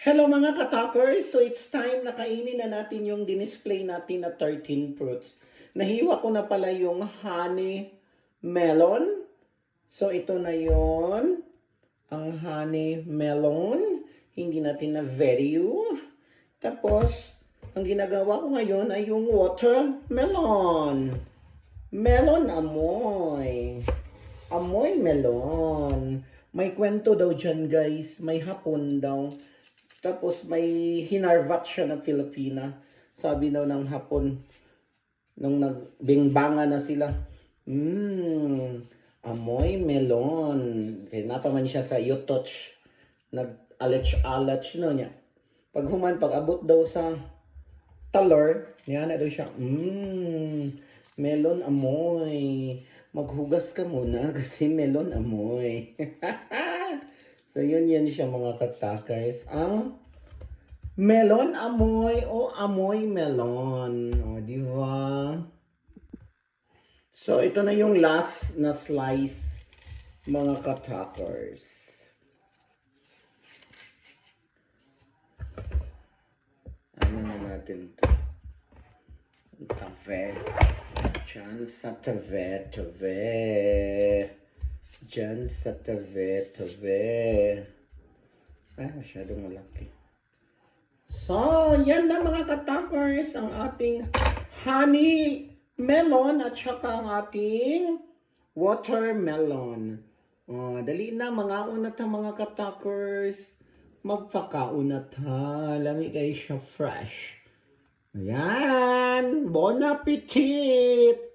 Hello mga katakers! So it's time na kainin na natin yung dinisplay natin na 13 fruits. Nahiwa ko na pala yung honey melon. So ito na yon ang honey melon. Hindi natin na value. Tapos, ang ginagawa ko ngayon ay yung watermelon. Melon amoy. Amoy melon. May kwento daw dyan guys. May hapon daw. Tapos may hinarvat siya ng Filipina. Sabi daw ng hapon, nung nagbingbanga na sila, amoy melon. Kaya napaman siya sa YouTube, nag-alach-alach no niya. Pag abot daw sa talor, niya na daw siya, melon amoy. Maghugas ka muna kasi melon amoy. So, yun siya mga katakers. Ang melon amoy o amoy melon. O, di ba? So, ito na yung last na slice, mga katakers. Ano na natin ito? Tavet. Diyan sa tavet. Diyan sa tavet. Ay, masyadong malaki. So, yan na mga katakers, ang ating honey melon at saka ang ating watermelon. Dali na, mga unat ha mga katakers. Magpakaunat ha. Lami kayo siya fresh. Ayan. Bon appetit!